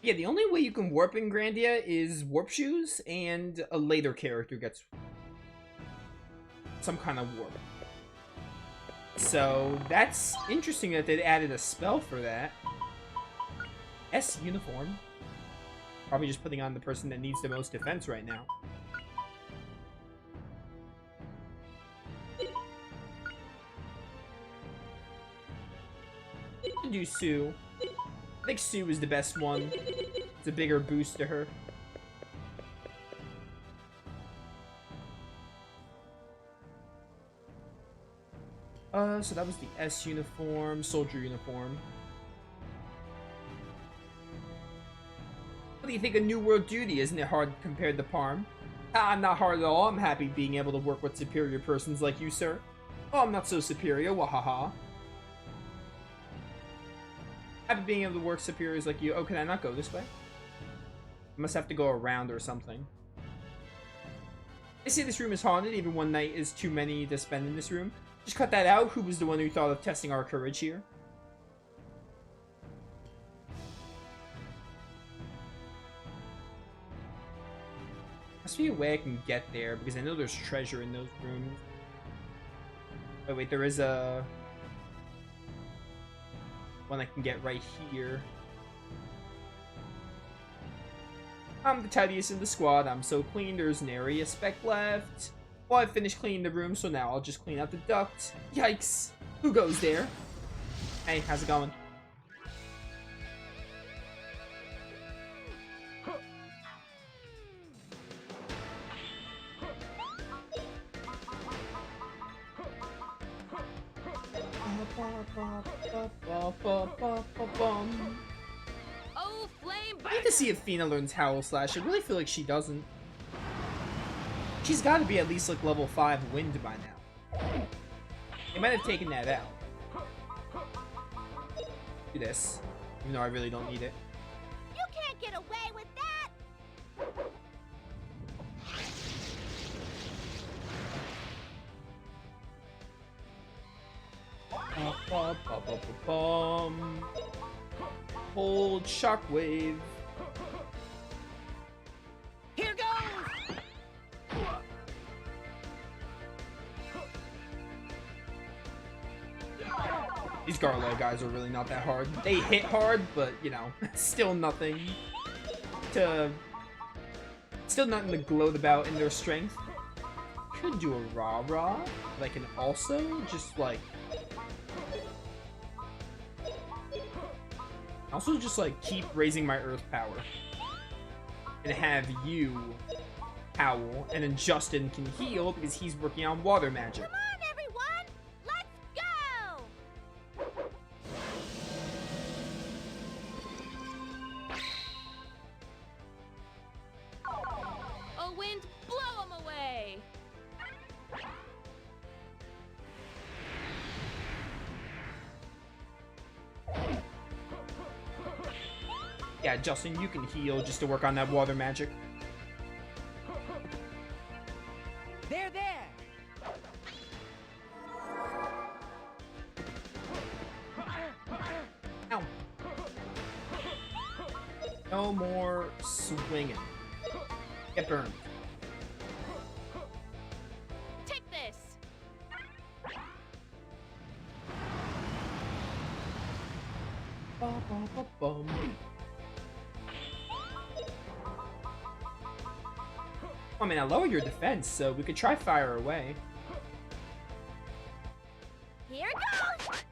Yeah, the only way you can warp in Grandia is warp shoes, and a later character gets some kind of warp. So that's interesting that they added a spell for that. S uniform. Probably just putting on the person that needs the most defense right now. Do Sue. I think Sue is the best one. It's a bigger boost to her. So that was the S uniform, soldier uniform. What do you think of New World Duty? Isn't it hard compared to Parm? Ah, not hard at all. I'm happy being able to work with superior persons like you, sir. Oh, I'm not so superior. Wahaha. Happy being able to work superiors like you. Oh, can I not go this way? I must have to go around or something. They say this room is haunted. Even one night is too many to spend in this room. Just cut that out. Who was the one who thought of testing our courage here? Must be a way I can get there, because I know there's treasure in those rooms. Oh, wait, there is a one I can get right here. I'm the tidiest in the squad. I'm so clean, there's nary a speck left. Well, I finished cleaning the room, so now I'll just clean out the duct. Yikes. Who goes there? Hey, how's it going? Oh, flame! I need to see if Fina learns Howl Slash. I really feel like she doesn't. She's got to be at least like level 5 wind by now. They might have taken that out. Do this, even though I really don't need it. You can't get away with that! Hold shockwave. Here goes! These Garlyle guys are really not that hard. They hit hard, but, you know, still nothing to... Still nothing to gloat about in their strength. Could do a rah-rah, but I can also just, like... Also just, like, keep raising my earth power. And have you howl, and then Justin can heal because he's working on water magic. Come on, everyone! Let's go! Oh, wind, blow them away! Yeah, Justin, you can heal just to work on that water magic. There! Ow. No more swinging. Get burned. Take this! Ba-ba-ba-bum. I mean, I lowered your defense, so we could try fire away. Here goes!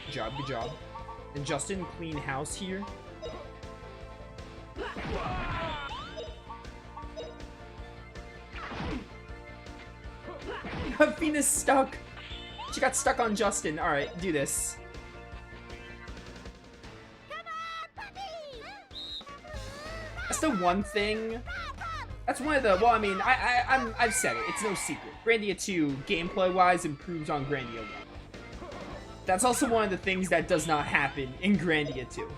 Good job, good job. And Justin, clean house here. Fina's stuck. She got stuck on Justin. Alright, do this. That's the one thing. That's one of the. Well, I mean, I've said it. It's no secret. Grandia 2, gameplay-wise, improves on Grandia 1. That's also one of the things that does not happen in Grandia 2.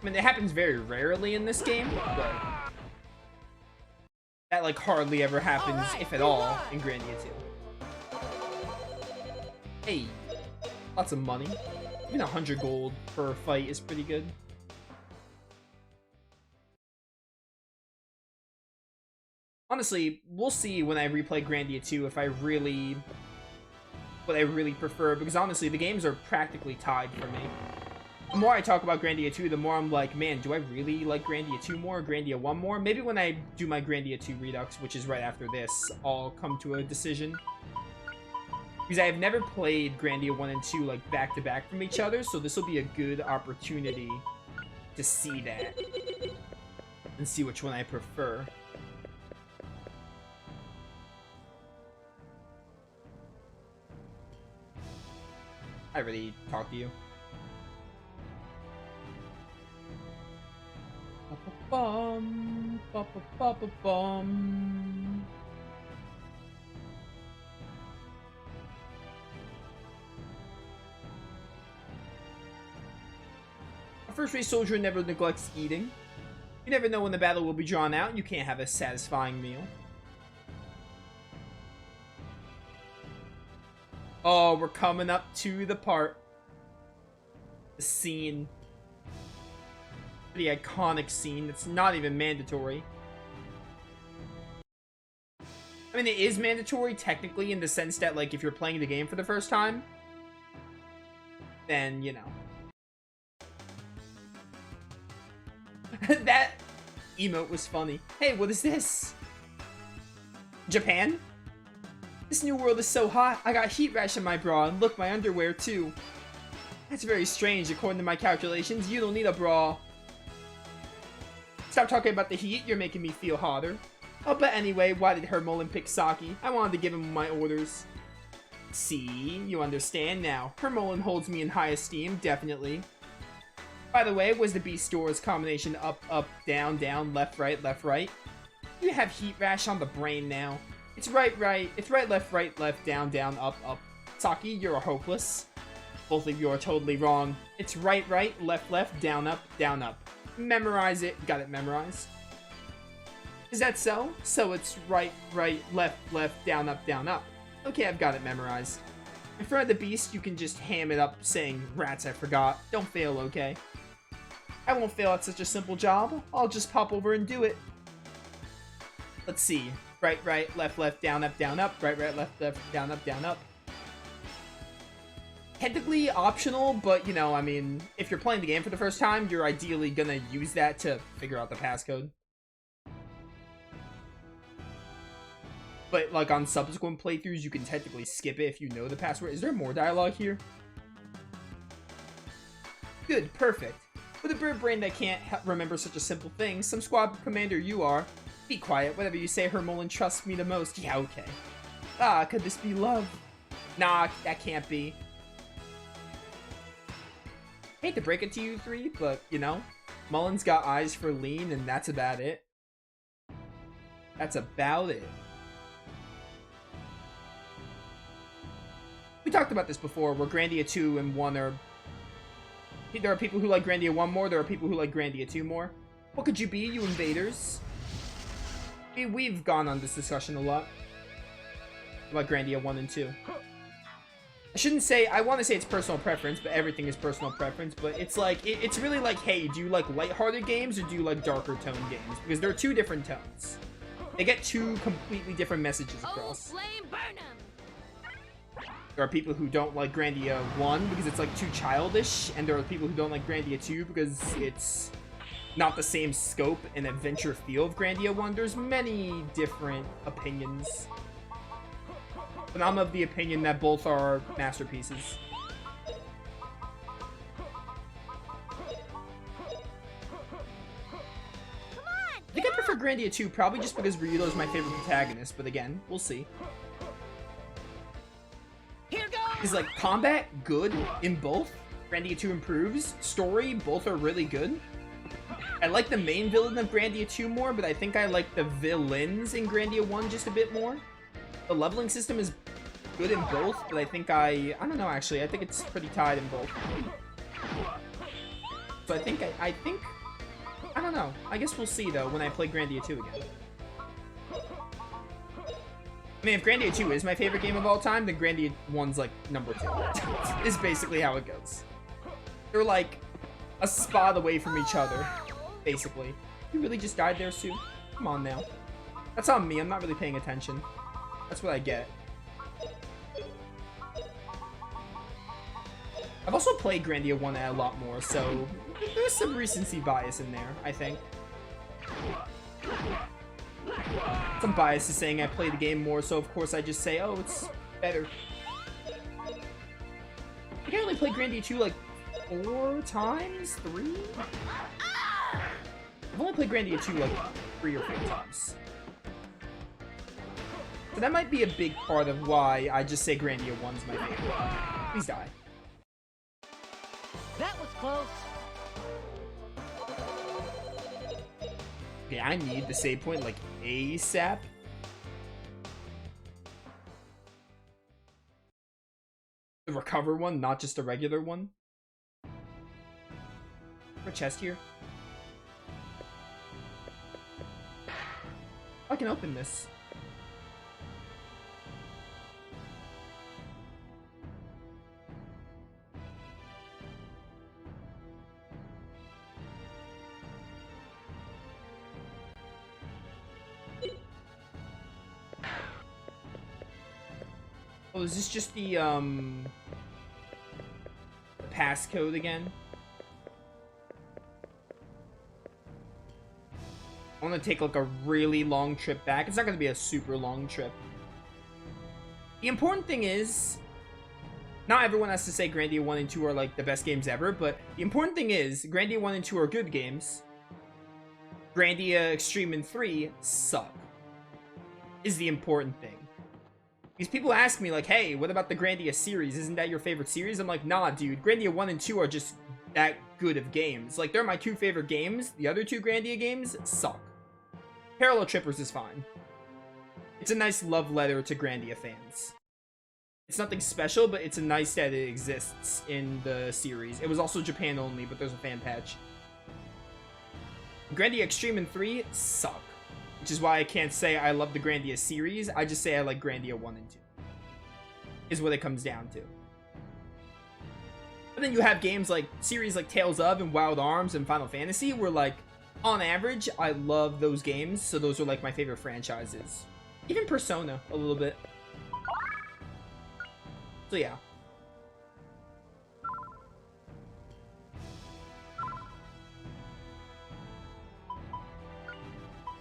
I mean, it happens very rarely in this game, but That, like, hardly ever happens, Alright, if at we all, won. in Grandia 2. Hey, lots of money. Even 100 gold per fight is pretty good. Honestly, we'll see when I replay Grandia 2 if I really... what I really prefer, because honestly, the games are practically tied for me. The more I talk about Grandia 2, the more I'm like, man, do I really like Grandia 2 more or Grandia 1 more? Maybe when I do my Grandia 2 Redux, which is right after this, I'll come to a decision. Because I have never played Grandia 1 and 2 like back-to-back from each other, so this will be a good opportunity to see that. And see which one I prefer. I already talked to you. Ba-ba-bum, ba-ba-ba-ba-bum. A first-rate soldier never neglects eating. You never know when the battle will be drawn out, and you can't have a satisfying meal. Oh, we're coming up to the part. The scene. The iconic scene that's not even mandatory. I mean, it is mandatory technically in the sense that, like, if you're playing the game for the first time, then, you know. That emote was funny. Hey, what is this? Japan? This new world is so hot, I got heat rash in my bra, and look, my underwear too. That's very strange, according to my calculations, you don't need a bra. Stop talking about the heat, you're making me feel hotter. Oh, but anyway, why did Hermolan pick Saki? I wanted to give him my orders. See, you understand now. Hermolan holds me in high esteem, definitely. By the way, was the Beast Store's combination up, up, down, down, left, right, left, right? You have heat rash on the brain now. It's right, right. It's right, left, down, down, up, up. Saki, you're hopeless. Both of you are totally wrong. It's right, right, left, down, up, down, up. Memorize it. Got it memorized. Is that so? So it's right, right, left, down, up, down, up. Okay, I've got it memorized. In front of the beast, you can just ham it up saying, rats, I forgot. Don't fail, okay? I won't fail at such a simple job. I'll just pop over and do it. Let's see. Right, right, left, down, up, right, left, down, up. Technically optional, but, you know, I mean, if you're playing the game for the first time, you're ideally gonna use that to figure out the passcode. But, like, on subsequent playthroughs, you can technically skip it if you know the password. Is there more dialogue here? Good, perfect. With a bird brain that can't remember such a simple thing, some squad commander you are. Be quiet, whatever you say, Hermolan trusts me the most. Yeah, okay. Ah, could this be love? Nah, that can't be. Hate to break it to you three, but, you know, Mullen's got eyes for lean, and that's about it. That's about it. We talked about this before, where Grandia 2 and 1 are... There are people who like Grandia 1 more, there are people who like Grandia 2 more. What could you be, you invaders? We've gone on this discussion a lot. About Grandia 1 and 2. I shouldn't say, I want to say it's personal preference, but everything is personal preference, but it's like, it's really like, hey, do you like lighthearted games or do you like darker tone games? Because they're two different tones. They get two completely different messages across. Flame burn 'em. There are people who don't like Grandia 1 because it's like too childish, and there are people who don't like Grandia 2 because it's not the same scope and adventure feel of Grandia 1. There's many different opinions. But I'm of the opinion that both are masterpieces. I think I prefer Grandia 2, probably just because Ryudo is my favorite protagonist, but again, we'll see. Here goes. Is like combat good in both? Grandia 2 improves. Story, both are really good. I like the main villain of Grandia 2 more, but I think I like the villains in Grandia 1 just a bit more. The leveling system is good in both, but I think I don't know actually. I think it's pretty tied in both. So I think I don't know. I guess we'll see though when I play Grandia 2 again. I mean, if Grandia 2 is my favorite game of all time, then Grandia 1's like number 2. Is basically how it goes. They're like a spot away from each other, basically. You really just died there, Sue? Come on now. That's on me. I'm not really paying attention. That's what I get. I've also played Grandia 1 a lot more, so there's some recency bias in there, I think. Some bias is saying I play the game more, so of course I just say, oh, it's better. I think I only played Grandia 2 like 4 times? 3? I've only played Grandia 2 like 3 or 4 times. So that might be a big part of why I just say Grandia 1's my favorite. Please die. That was close. Okay, I need the save point like ASAP. The recover one, not just a regular one. A chest here. I can open this. Oh, is this just the passcode again? I want to take like a really long trip back. It's not going to be a super long trip. The important thing is, not everyone has to say Grandia 1 and 2 are like the best games ever, but the important thing is Grandia 1 and 2 are good games. Grandia Extreme and 3 suck. Is the important thing. Because people ask me like, hey, what about the Grandia series? Isn't that your favorite series? I'm like, nah, dude. Grandia 1 and 2 are just that good of games. Like, they're my 2 favorite games. The other 2 Grandia games suck. Parallel Trippers is fine. It's a nice love letter to Grandia fans. It's nothing special, but it's a nice that it exists in the series. It was also Japan only, but there's a fan patch. Grandia Extreme and 3 suck. Which is why I can't say I love the Grandia series. I just say I like Grandia 1 and 2. Is what it comes down to. But then you have games like series like Tales of and Wild Arms and Final Fantasy where like, on average, I love those games. So those are like my favorite franchises. Even Persona, a little bit. So yeah.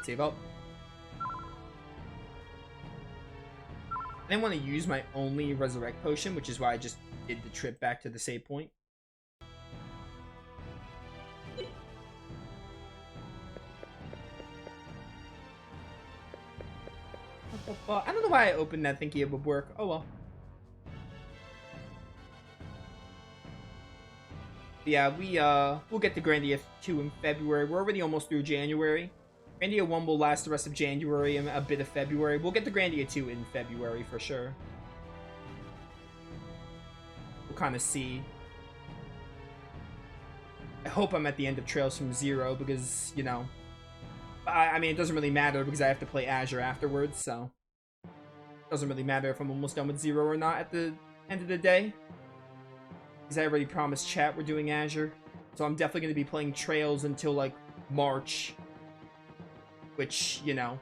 Save up. I didn't want to use my only resurrect potion, which is why I just did the trip back to the save point. I don't know why I opened that thinking it would work. Oh well. Yeah, we'll get to Grandia 2 in February. We're already almost through January. Grandia 1 will last the rest of January and a bit of February. We'll get to Grandia 2 in February for sure. We'll kind of see. I hope I'm at the end of Trails from Zero because, you know, I mean, it doesn't really matter because I have to play Azure afterwards, so it doesn't really matter if I'm almost done with Zero or not at the end of the day. Because I already promised chat we're doing Azure. So I'm definitely going to be playing Trails until, like, March. Which, you know,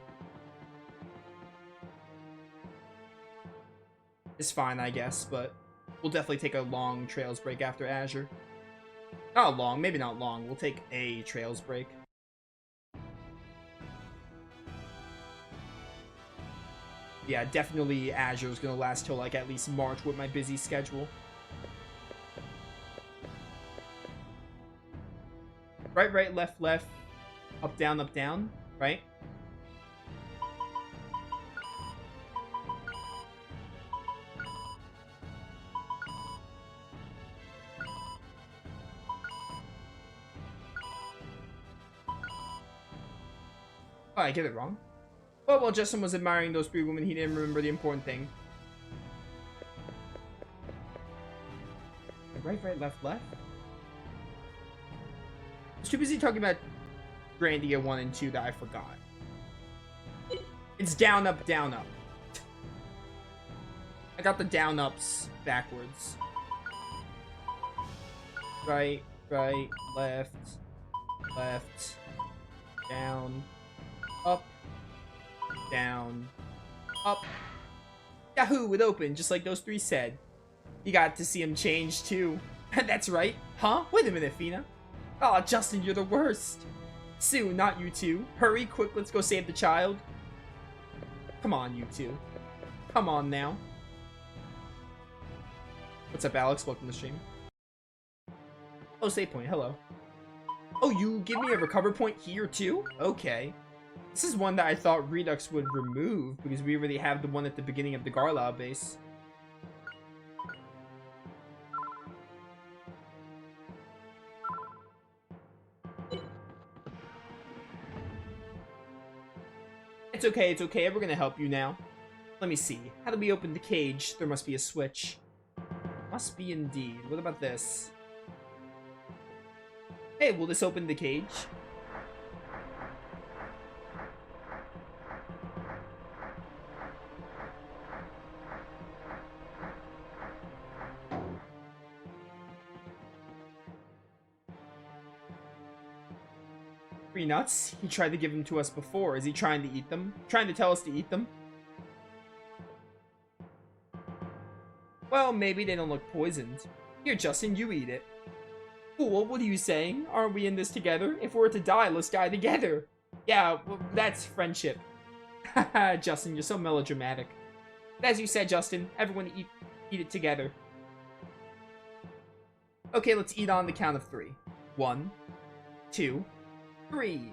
is fine, I guess, but we'll definitely take a long Trails break after Azure. Not long, maybe not long. We'll take a Trails break. Yeah, definitely Azure is going to last till, like, at least March with my busy schedule. Right, right, left, left. Up, down, right? Oh, I get it wrong. Well, while Justin was admiring those 3 women, he didn't remember the important thing. Right, right, left, left? I was too busy talking about Grandia 1 and 2 that I forgot. It's down, up, down, up. I got the down-ups backwards. Right, left, down, up, Yahoo! It opened, just like those three said. You got to see him change, too. That's right. Huh? Wait a minute, Fina. Aw, Justin, you're the worst. Sue, not you two. Hurry, quick, let's go save the child. Come on, you two. Come on now. What's up, Alex? Welcome to the stream. Oh, save point. Hello. Oh, you give me a recover point here, too? Okay. This is one that I thought ReDux would remove, because we already have the one at the beginning of the Garlyle base. It's okay, we're gonna help you now. Let me see. How do we open the cage? There must be a switch. Must be indeed. What about this? Hey, will this open the cage? Free nuts? He tried to give them to us before. Is he trying to eat them? Trying to tell us to eat them? Well, maybe they don't look poisoned. Here, Justin, you eat it. Fool, what are you saying? Aren't we in this together? If we're to die, let's die together. Yeah, well, that's friendship. Haha, Justin, you're so melodramatic. As you said, Justin, everyone eat it together. Okay, let's eat on the count of 3. 1, 2, 3.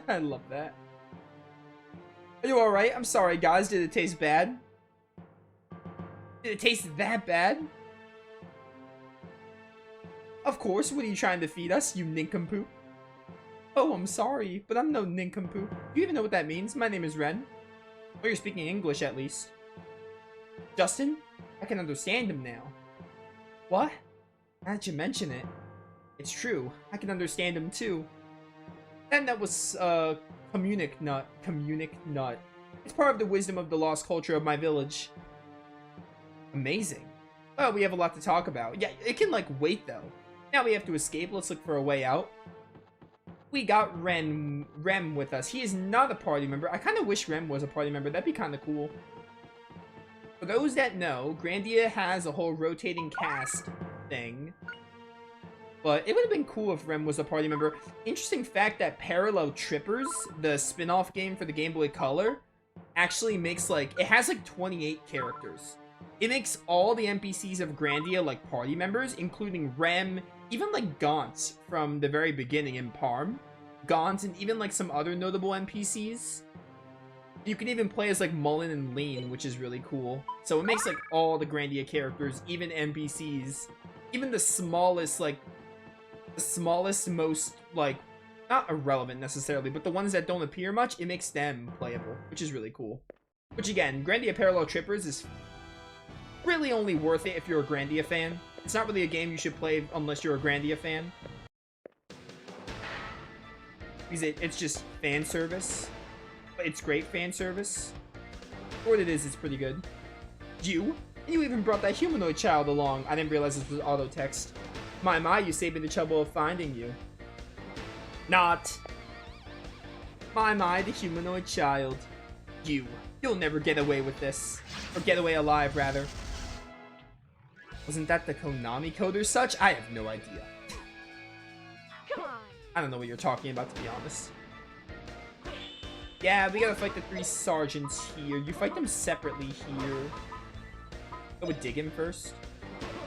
I love that. Are you alright? I'm sorry, guys. Did it taste bad? Did it taste that bad? Of course. What are you trying to feed us, you nincompoop? Oh, I'm sorry, but I'm no nincompoop. Do you even know what that means? My name is Ren. Well, you're speaking English, at least. Justin? I can understand him now. What? Now that you mention it. It's true. I can understand him, too. And that was, Communic nut. It's part of the wisdom of the lost culture of my village. Amazing. Oh, we have a lot to talk about. Yeah, it can, like, wait, though. Now we have to escape. Let's look for a way out. We got Rem with us. He is not a party member. I kind of wish Rem was a party member. That'd be kind of cool. For those that know, Grandia has a whole rotating cast thing. But it would have been cool if Rem was a party member. Interesting fact that Parallel Trippers, the spin-off game for the Game Boy Color, actually makes, like, it has, like, 28 characters. It makes all the NPCs of Grandia, like, party members, including Rem, even, like, Gaunt from the very beginning in Parm. Gaunt and even, like, some other notable NPCs. You can even play as, like, Mullen and Lean, which is really cool. So it makes, like, all the Grandia characters, even NPCs, even the smallest, like, most, like, not irrelevant necessarily, but the ones that don't appear much, it makes them playable, which is really cool. Which, again, Grandia Parallel Trippers is really only worth it if you're a Grandia fan. It's not really a game you should play unless you're a Grandia fan. Because it's just fan service. But it's great fan service. For what it is, it's pretty good. You? And you even brought that humanoid child along. I didn't realize this was auto text. My, you saved me the trouble of finding you. Not. My, the humanoid child. You'll never get away with this. Or get away alive, rather. Wasn't that the Konami code or such? I have no idea. Come on. I don't know what you're talking about, to be honest. Yeah, we gotta fight the 3 sergeants here. You fight them separately here. Go with Diggin first.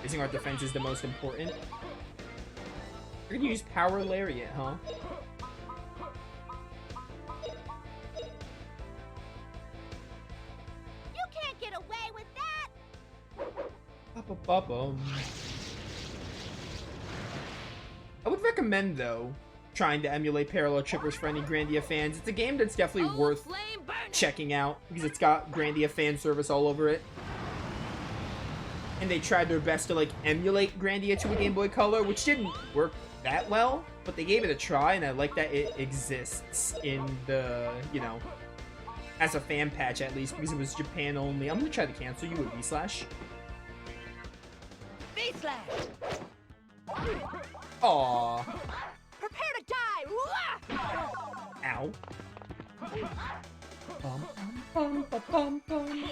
Raising our defense is the most important. We're gonna use Power Lariat, huh? You can't get away with that! I would recommend, though, trying to emulate Parallel Trippers for any Grandia fans. It's a game that's definitely worth Flame burning. checking out, because it's got Grandia fan service all over it. and they tried their best to like emulate Grandia to a Game Boy Color, which didn't work that well, but they gave it a try, and I like that it exists in the, you know, as a fan patch at least, because it was Japan only. I'm gonna try to cancel you with V-Slash. V-Slash! Aww. Prepare to die! Ow. Bum, bum, bum, bum, bum.